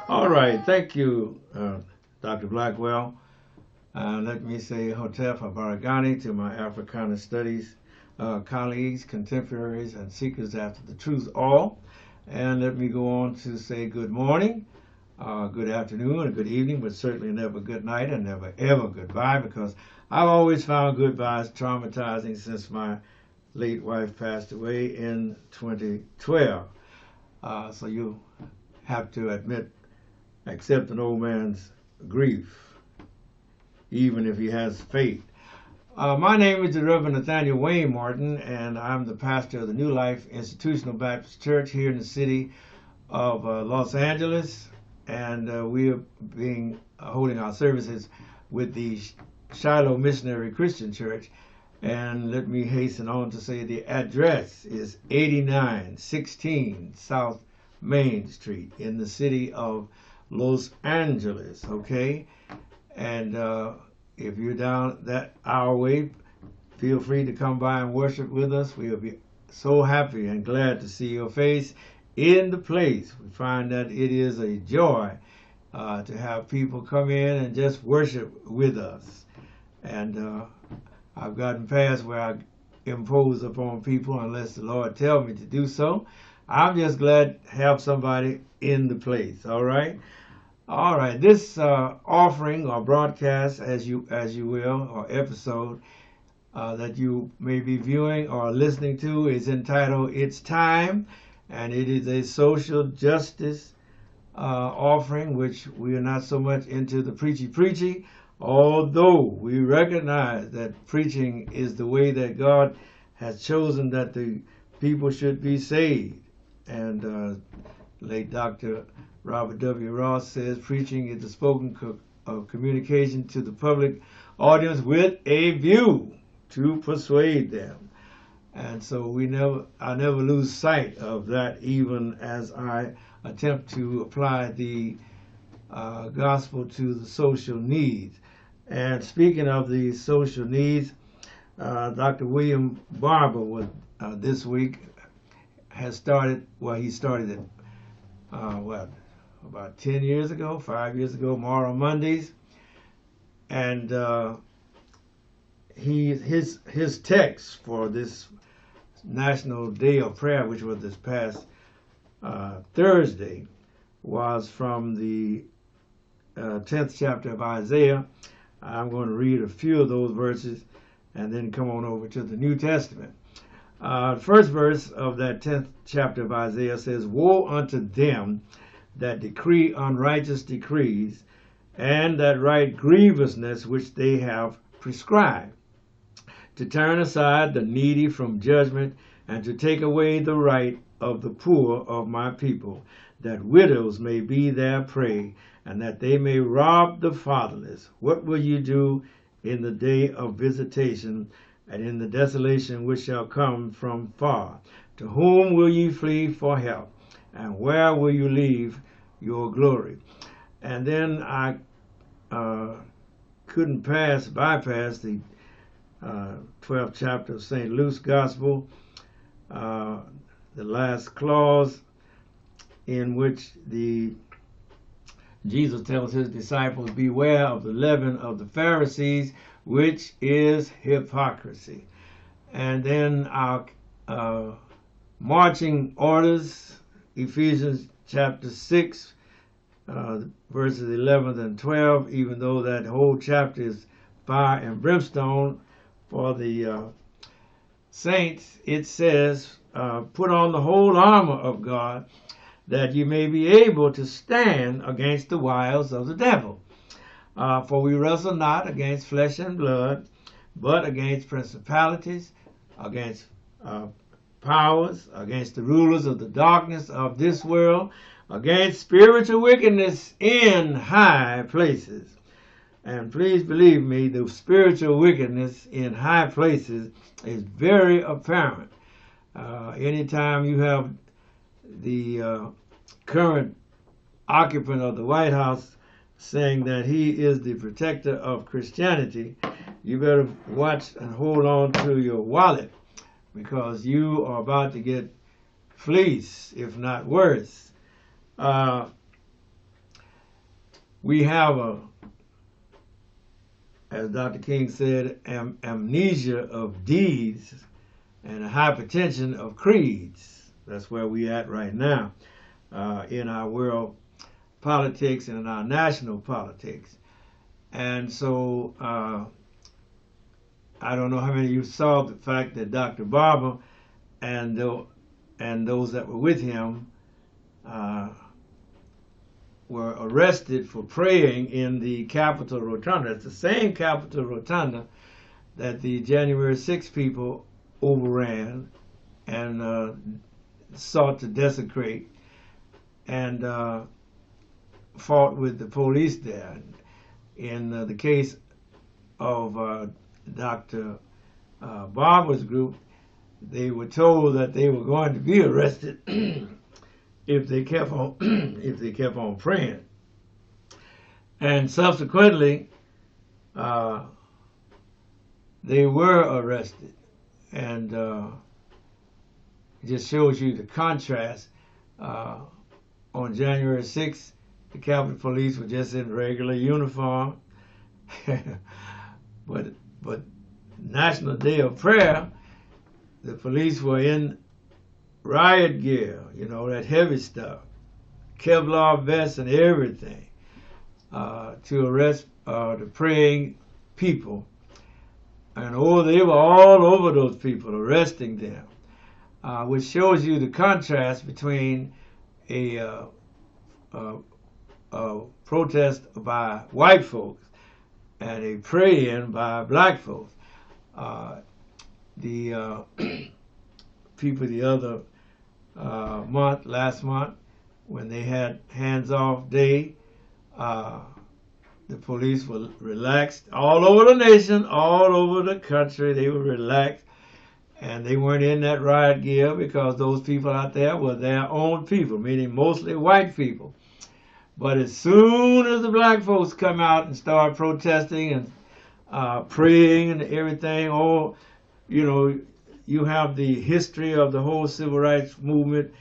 All right, thank you, Dr. Blackwell. Let me say Hotep Habaragani to my Africana Studies colleagues, contemporaries, and seekers after the truth all. And let me go on to say good morning, good afternoon, and good evening, but certainly never good night and never ever goodbye, because I've always found goodbyes traumatizing since my late wife passed away in 2012. So you have to accept an old man's grief, even if he has faith. My name is the Reverend Nathaniel W. Martin, and I'm the pastor of the New Life Institutional Baptist Church here in the city of Los Angeles, and we are holding our services with the Shiloh Missionary Christian Church. And let me hasten on to say the address is 8916 South Main Street in the city of Los Angeles, okay? And if you're down that our way, feel free to come by and worship with us. We'll be so happy and glad to see your face in the place. We find that it is a joy to have people come in and just worship with us. And I've gotten past where I impose upon people unless the Lord tells me to do so. I'm just glad to have somebody in the place, all right? All right, this offering or broadcast, as you will, or episode that you may be viewing or listening to is entitled "It's Time," and it is a social justice offering, which we are not so much into the preachy, although we recognize that preaching is the way that God has chosen that the people should be saved. And late Dr. Robert W. Ross says preaching is the spoken communication to the public audience with a view to persuade them. And so I never lose sight of that, even as I attempt to apply the gospel to the social needs. And speaking of the social needs, Dr. William Barber was this week has started. Well, he started it about 10 years ago, 5 years ago, Moral Mondays, and his text for this National Day of Prayer, which was this past Thursday, was from the 10th chapter of Isaiah. I'm going to read a few of those verses and then come on over to the New Testament. First verse of that 10th chapter of Isaiah says, "Woe unto them that decree unrighteous decrees, and that write grievousness which they have prescribed, to turn aside the needy from judgment, and to take away the right of the poor of my people, that widows may be their prey, and that they may rob the fatherless. What will you do in the day of visitation, and in the desolation which shall come from far? To whom will ye flee for help? And where will you leave your glory?" And then I couldn't bypass the 12th chapter of St. Luke's Gospel, the last clause in which Jesus tells his disciples, "Beware of the leaven of the Pharisees, which is hypocrisy." And then our marching orders, Ephesians chapter 6, verses 11 and 12, even though that whole chapter is fire and brimstone for the saints, it says, "Put on the whole armor of God, that you may be able to stand against the wiles of the devil. For we wrestle not against flesh and blood, but against principalities, against powers, against the rulers of the darkness of this world, against spiritual wickedness in high places." And please believe me, the spiritual wickedness in high places is very apparent. Anytime you have the current occupant of the White House saying that he is the protector of Christianity, you better watch and hold on to your wallet, because you are about to get fleeced, if not worse. we have as Dr. King said, amnesia of deeds and a hypertension of creeds. That's where we at right now in our world politics and in our national politics. And so I don't know how many of you saw the fact that Dr. Barber and those that were with him were arrested for praying in the Capitol Rotunda. It's the same Capitol Rotunda that the January 6 people overran and sought to desecrate and fought with the police there. In the case of Dr. Barber's group, they were told that they were going to be arrested if they kept on praying. And subsequently, they were arrested, and it just shows you the contrast. On January 6th, the Capitol Police were just in regular uniform, but National Day of Prayer, the police were in riot gear, you know, that heavy stuff, Kevlar vests and everything, to arrest the praying people. And they were all over those people, arresting them, which shows you the contrast between a protest by white folks and a praying by black folks. The people the other last month, when they had hands-off day, the police were relaxed all over the nation, all over the country. They were relaxed, and they weren't in that riot gear because those people out there were their own people, meaning mostly white people. But as soon as the black folks come out and start protesting and praying and everything, you know, you have the history of the whole civil rights movement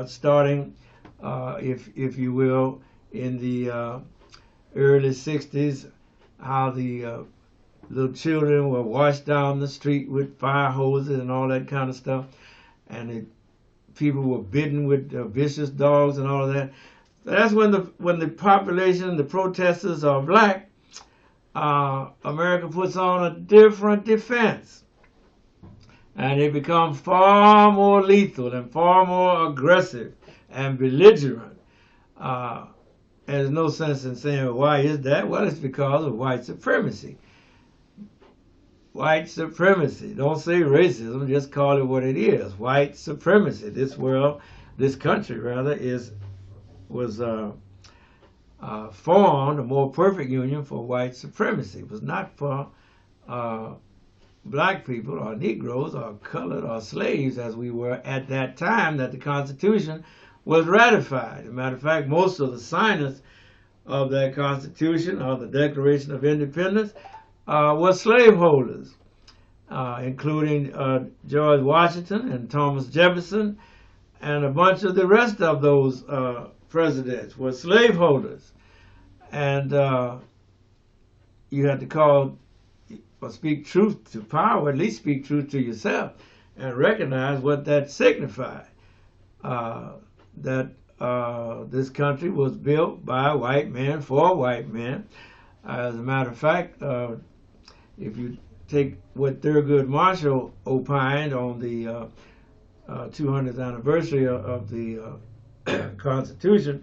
starting, if you will, in the early 60s, how the little children were washed down the street with fire hoses and all that kind of stuff, and people were bitten with vicious dogs and all of that. That's when the population, the protesters are black, America puts on a different defense. And they become far more lethal and far more aggressive and belligerent. There's no sense in saying, well, why is that? Well, it's because of white supremacy. White supremacy. Don't say racism, just call it what it is. White supremacy. This country rather, was formed, a more perfect union for white supremacy. It was not for black people or Negroes or colored or slaves as we were at that time that the Constitution was ratified. As a matter of fact, most of the signers of that Constitution or the Declaration of Independence were slaveholders, including George Washington and Thomas Jefferson, and a bunch of the rest of those presidents were slaveholders. And you had to call or speak truth to power, at least speak truth to yourself, and recognize what that signified. That this country was built by white men for white men. As a matter of fact, if you take what Thurgood Marshall opined on the 200th anniversary of the Constitution,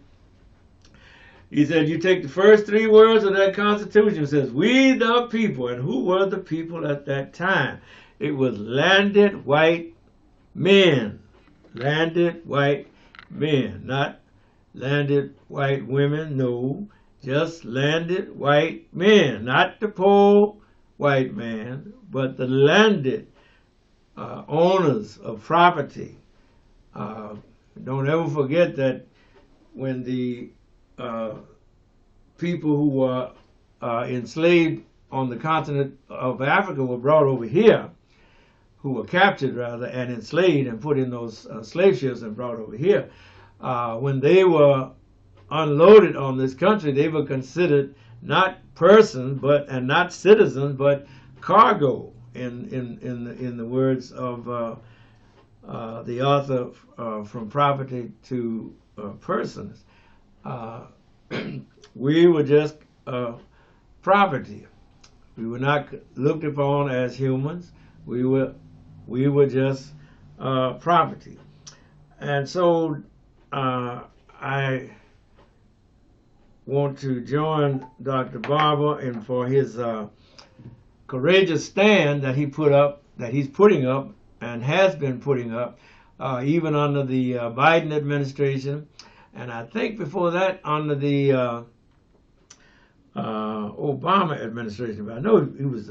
he said, you take the first three words of that Constitution, it says, we the people. And who were the people at that time? It was landed white men. Landed white men. Not landed white women, no. Just landed white men. Not the poor white man, but the landed owners of property. Don't ever forget that when the people who were enslaved on the continent of Africa were brought over here, who were captured rather and enslaved and put in those slave ships and brought over here, when they were unloaded on this country, they were considered not persons, and not citizens, but cargo. In the words of the author, From Property to Persons, we were just property. We were not looked upon as humans. We were just property. And so I want to join Dr. Barber and for his courageous stand that he's putting up and has been putting up, even under the Biden administration, and I think before that under the Obama administration. But I know he was,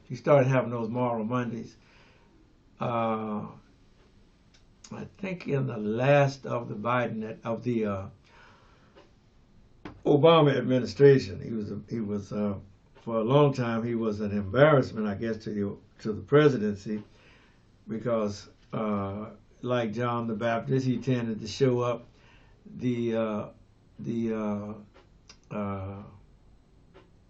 he started having those Moral Mondays. I think in the last of the Obama administration, he was for a long time he was an embarrassment, I guess, to the presidency, because like John the Baptist, he tended to show up the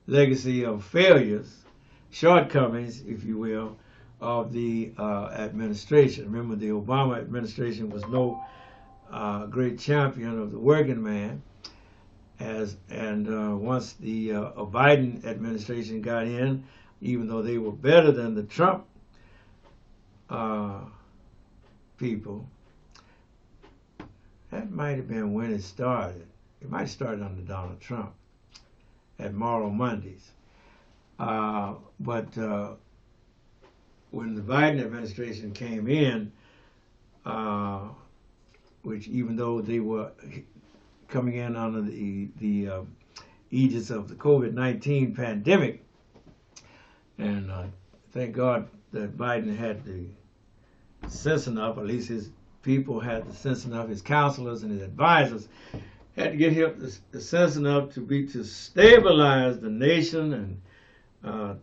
legacy of failures, shortcomings, if you will, of the administration. Remember, the Obama administration was no great champion of the working man. Once the Biden administration got in, even though they were better than the Trump people, that might have been when it started. It might have started under Donald Trump at Moral Mondays. But when the Biden administration came in, which even though they were coming in under the aegis of the COVID-19 pandemic, and thank God that Biden had the sense enough, at least his people had the sense enough, his counselors and his advisors had to get him the sense enough to stabilize the nation and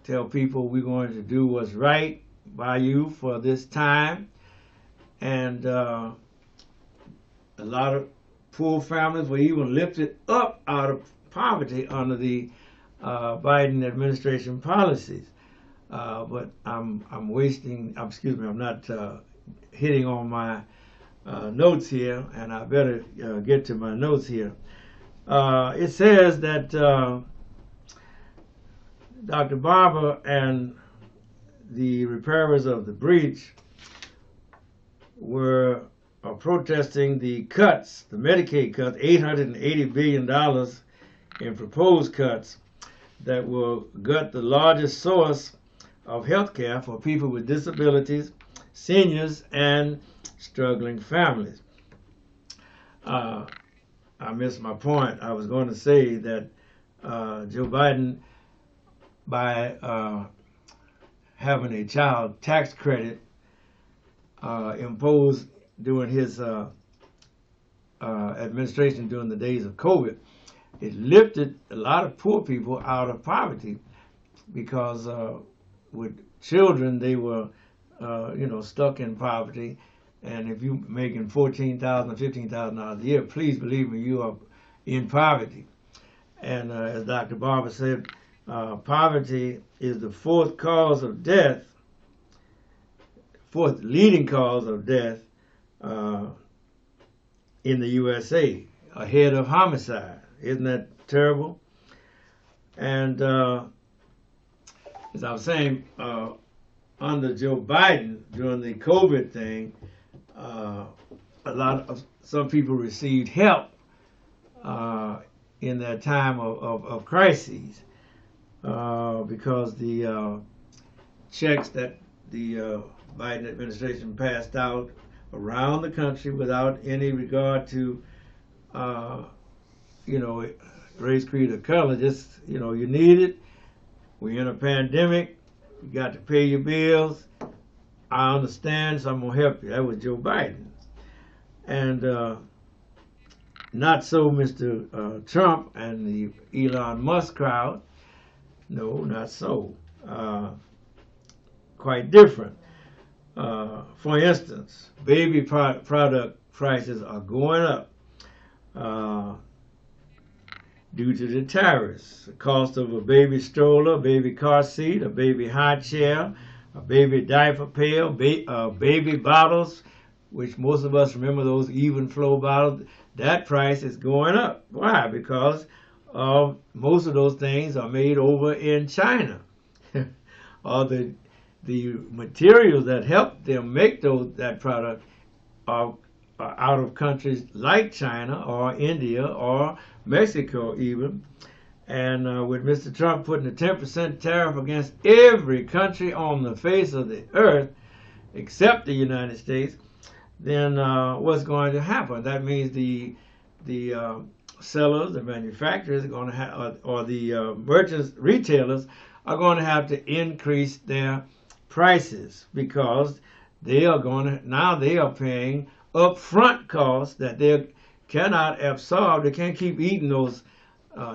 tell people we're going to do what's right by you for this time. And a lot of poor families were even lifted up out of poverty under the Biden administration policies. But I'm not hitting on my notes here, and I better get to my notes here. It says that Dr. Barber and the repairers of the breach were protesting the cuts, the Medicaid cuts, $880 billion in proposed cuts that will gut the largest source of health care for people with disabilities, seniors, and struggling families. I missed my point. I was going to say that Joe Biden, by having a child tax credit imposed during his administration during the days of COVID, it lifted a lot of poor people out of poverty, because with children they were stuck in poverty. And if you're making $14,000 or $15,000 a year, please believe me, you are in poverty. And as Dr. Barber said, poverty is the fourth leading cause of death in the USA, ahead of homicide. Isn't that terrible? And as I was saying, under Joe Biden during the COVID thing, some people received help in that time of crises, because the checks that the Biden administration passed out around the country without any regard to race, creed, or color, just you need it. We're in a pandemic. You got to pay your bills. I understand, so I'm gonna help you. That was Joe Biden. And not so Mr. Trump and the Elon Musk crowd. No, not so. Quite different. For instance, baby product prices are going up. due to the tariffs. The cost of a baby stroller, a baby car seat, a baby high chair, a baby diaper pail, baby bottles, which most of us remember those even flow bottles. That price is going up. Why? Because most of those things are made over in China. Or the materials that help them make that product are out of countries like China or India or Mexico even. And with Mr. Trump putting a 10% tariff against every country on the face of the earth except the United States, then what's going to happen? That means the sellers, the manufacturers are going to have, or the merchants, retailers are going to have to increase their prices, because they are going to, now they are paying upfront costs that they cannot absorb. They can't keep eating those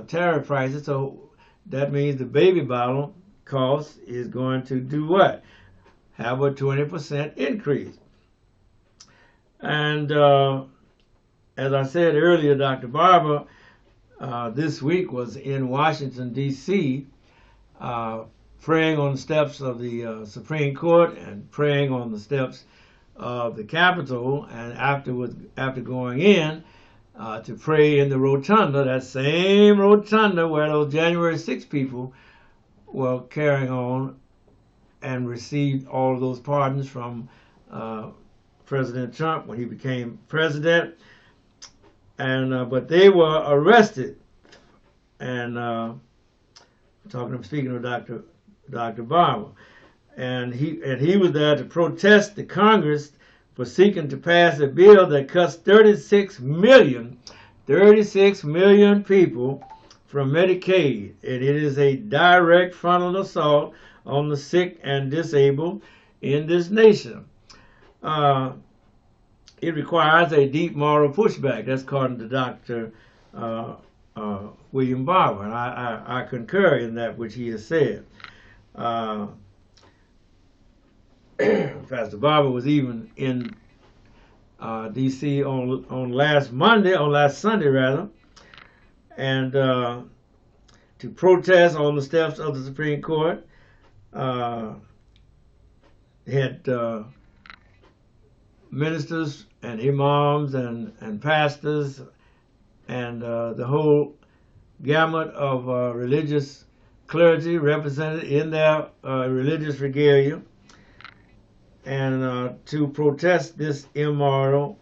tariff prices. So that means the baby bottle cost is going to do what? Have a 20% increase. And as I said earlier, Dr. Barber this week was in Washington, D.C., praying on the steps of the Supreme Court and praying on the steps of the Capitol, and after going in to pray in the rotunda, that same rotunda where those January 6 people were carrying on and received all of those pardons from President Trump when he became president, and but they were arrested. And speaking of Dr. Barber, and he was there to protest the Congress for seeking to pass a bill that cuts 36 million people from Medicaid, and it is a direct frontal assault on the sick and disabled in this nation. It requires a deep moral pushback. That's according to Dr. William Barber, and I concur in that which he has said. Pastor Barber was even in D.C. on last Sunday rather, and to protest on the steps of the Supreme Court. Had ministers and imams and pastors and the whole gamut of religious clergy represented in their religious regalia, and to protest this immoral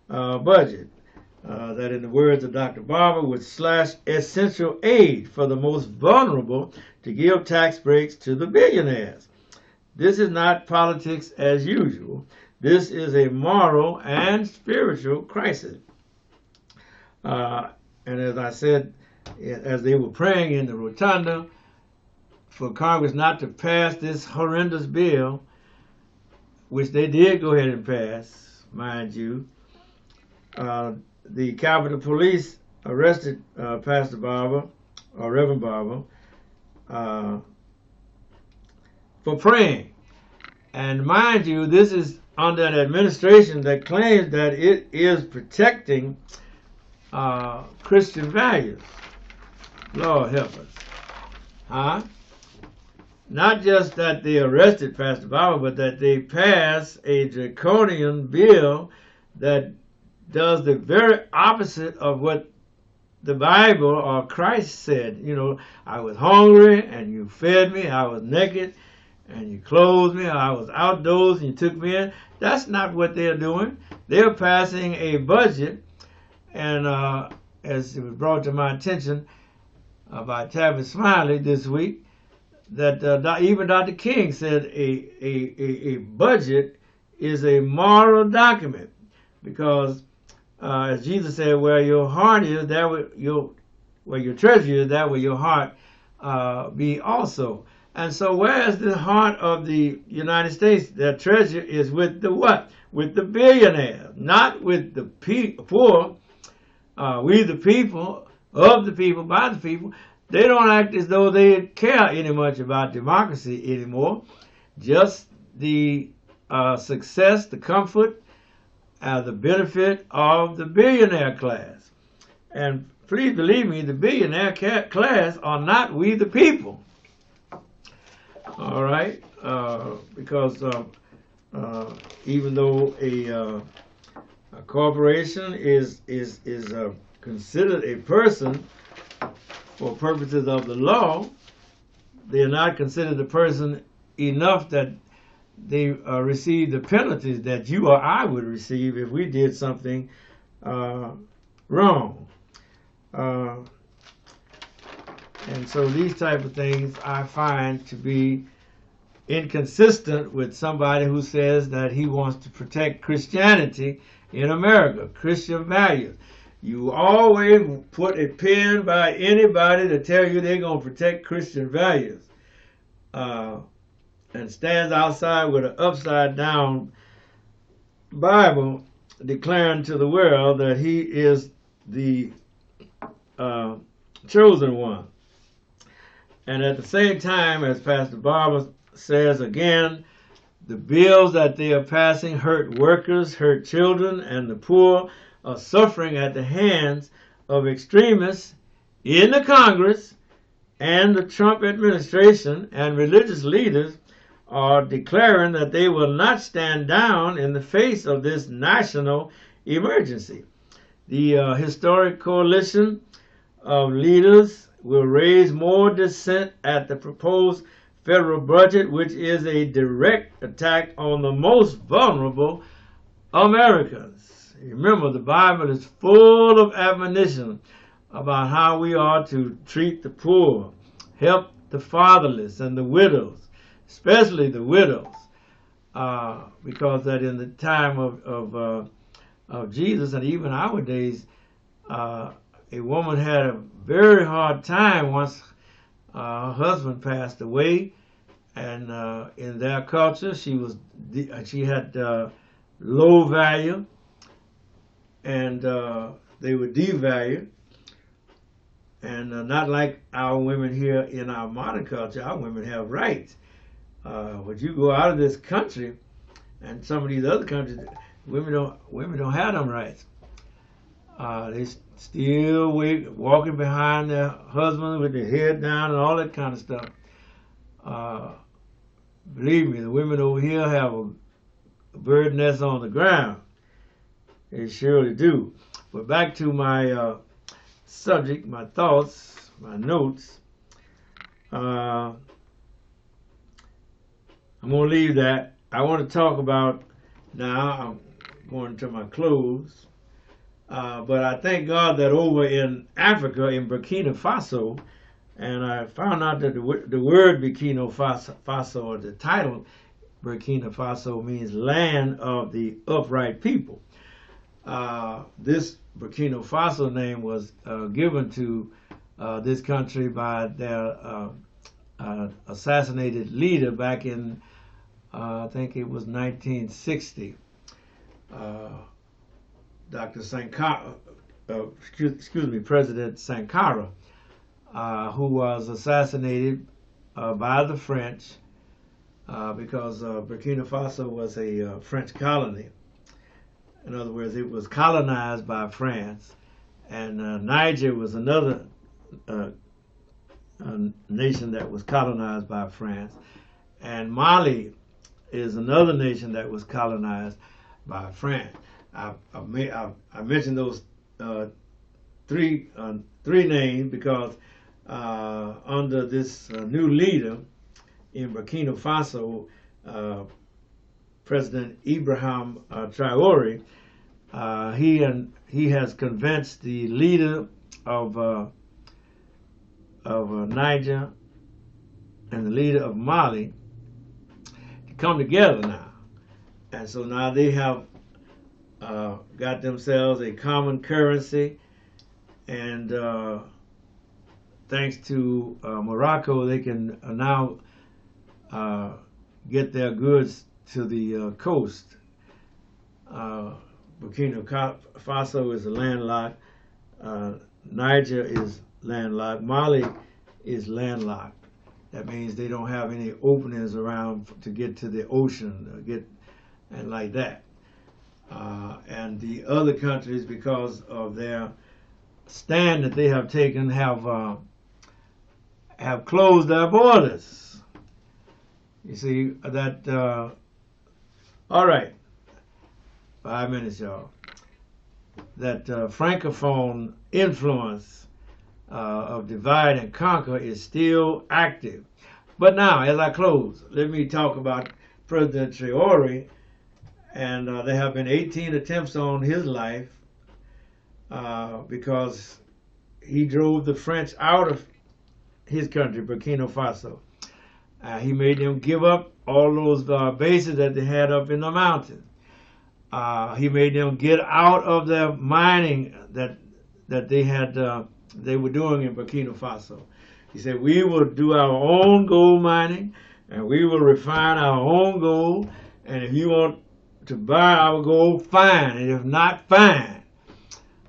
budget that, in the words of Dr. Barber, would slash essential aid for the most vulnerable to give tax breaks to the billionaires. This is not politics as usual. This is a moral and spiritual crisis. And as I said, as they were praying in the rotunda for Congress not to pass this horrendous bill, which they did go ahead and pass, mind you, the Capitol Police arrested Pastor Barber, or Reverend Barber, for praying. And mind you, this is under an administration that claims that it is protecting Christian values. Lord help us. Huh? Not just that they arrested Pastor Barber, but that they passed a draconian bill that does the very opposite of what the Bible or Christ said. You know, I was hungry and you fed me, I was naked and you clothed me, I was outdoors and you took me in. That's not what they're doing. They're passing a budget, and as it was brought to my attention by Tabitha Smiley this week, that even Dr. King said a budget is a moral document, because as Jesus said, where your heart is, there will where your treasure is, there will your heart be also. And so whereas the heart of the United States, their treasure is with the what? With the billionaires, not with the poor. We the people, of the people, by the people. They don't act as though they care any much about democracy anymore. Just the success, the comfort, the benefit of the billionaire class. And please believe me, the billionaire class are not we the people. All right, because even though a corporation is considered a person for purposes of the law, they are not considered a person enough that they receive the penalties that you or I would receive if we did something wrong. And so these type of things I find to be inconsistent with somebody who says that he wants to protect Christianity in America, Christian values. You always put a pen by anybody to tell you they're going to protect Christian values, and stands outside with an upside down Bible declaring to the world that he is the chosen one. And at the same time, as Pastor Barber says again, the bills that they are passing hurt workers, hurt children, and the poor are suffering at the hands of extremists in the Congress, and the Trump administration and religious leaders are declaring that they will not stand down in the face of this national emergency. The historic coalition of leaders will raise more dissent at the proposed federal budget, which is a direct attack on the most vulnerable Americans. Remember, the Bible is full of admonition about how we are to treat the poor, help the fatherless and the widows, especially the widows, because that in the time of Jesus and even our days, a woman had a very hard time once her husband passed away, and in their culture she had low value, and they were devalued, and not like our women here in our modern culture. Our women have rights. But you go out of this country, and some of these other countries, women don't have them rights. They still walking behind their husband with their head down and all that kind of stuff. Believe me, the women over here have a bird nest on the ground. They surely do. But back to my subject, my thoughts, my notes. I'm going to leave that. I want to talk about, now I'm going to my close, but I thank God that over in Africa, in Burkina Faso, and I found out that the word Burkina Faso, or the title Burkina Faso, means land of the upright people. This Burkina Faso name was given to this country by their assassinated leader back in, I think it was 1960. Dr. Sankara, President Sankara, who was assassinated by the French because Burkina Faso was a French colony. In other words, it was colonized by France, and Niger was another nation that was colonized by France, and Mali is another nation that was colonized by France. I mentioned those three names because under this new leader in Burkina Faso, President Ibrahim Traore, he has convinced the leader of Niger and the leader of Mali to come together now, and so now they have got themselves a common currency, and thanks to Morocco, they can now get their goods to the coast. Burkina Faso is landlocked. Niger is landlocked. Mali is landlocked. That means they don't have any openings around to get to the ocean, and like that. And the other countries, because of their stand that they have taken have closed their borders. You see that. All right, 5 minutes, y'all. That francophone influence of divide and conquer is still active. But now, as I close, let me talk about President Traoré. And there have been 18 attempts on his life because he drove the French out of his country, Burkina Faso. He made them give up all those bases that they had up in the mountains. He made them get out of their mining that they were doing in Burkina Faso. He said, we will do our own gold mining, and we will refine our own gold, and if you want to buy our gold, fine, and if not, fine.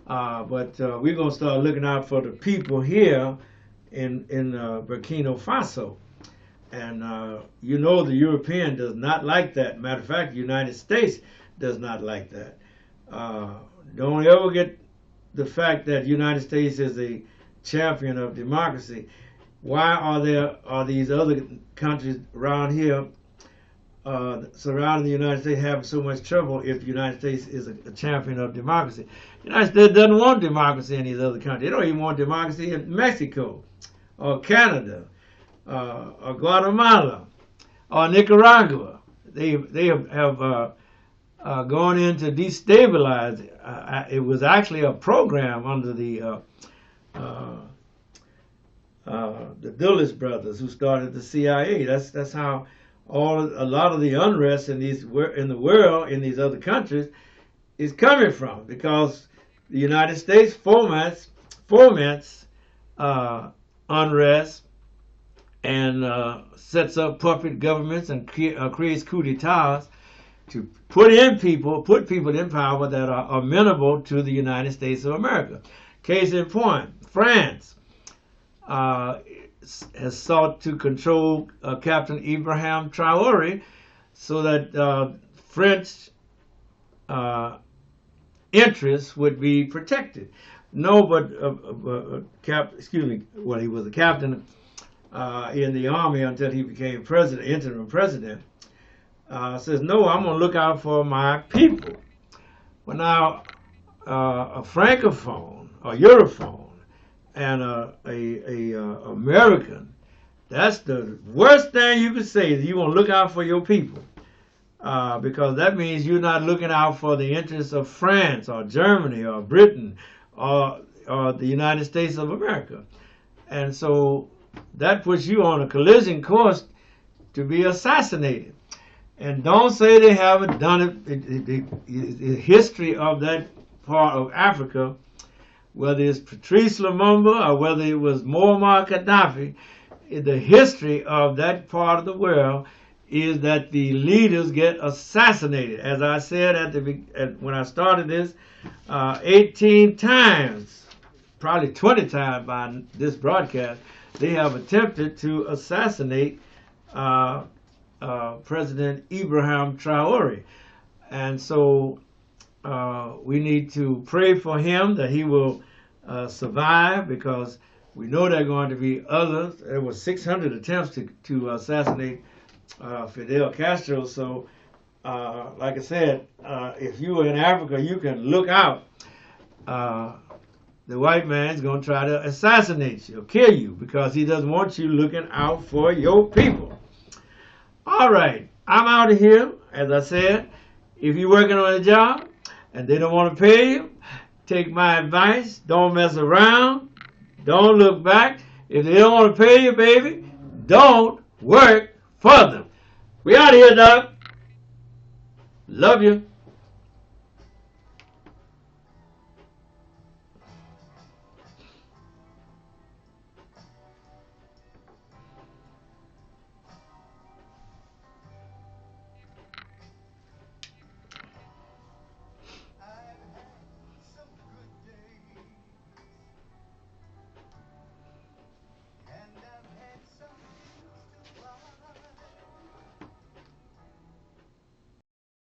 But we're going to start looking out for the people here in Burkina Faso. And you know the European does not like that. Matter of fact, the United States does not like that. Don't ever get the fact that the United States is a champion of democracy. Why are these other countries around here surrounding the United States having so much trouble if the United States is a champion of democracy? The United States doesn't want democracy in these other countries. They don't even want democracy in Mexico or Canada or Guatemala or Nicaragua. They have gone in to destabilize. It was actually a program under the Dulles brothers who started the CIA. That's how a lot of the unrest in the world in these other countries is coming from, because the United States foments unrest and sets up puppet governments and creates coup d'etats to put people in power that are amenable to the United States of America. Case in point, France has sought to control Captain Ibrahim Traoré so that French interests would be protected. No, but he was a captain in the army until he became interim president. Says, no, I'm going to look out for my people. Well, now, a francophone, a Europhone, and a American, that's the worst thing you could say, is you want to look out for your people. Because that means you're not looking out for the interests of France or Germany or Britain or the United States of America. And so that puts you on a collision course to be assassinated. And don't say they haven't done it. The history of that part of Africa, whether it's Patrice Lumumba or whether it was Muammar Gaddafi, the history of that part of the world is that the leaders get assassinated. As I said when I started this, 18 times, probably 20 times by this broadcast, they have attempted to assassinate President Ibrahim Traoré. And so we need to pray for him that he will survive, because we know there are going to be others. There were 600 attempts to assassinate Fidel Castro. So, like I said, if you were in Africa, you can look out. The white man's going to try to assassinate you or kill you, because he doesn't want you looking out for your people. All right, I'm out of here. As I said, if you're working on a job and they don't want to pay you, take my advice. Don't mess around. Don't look back. If they don't want to pay you, baby, don't work for them. We out of here, Doc. Love you.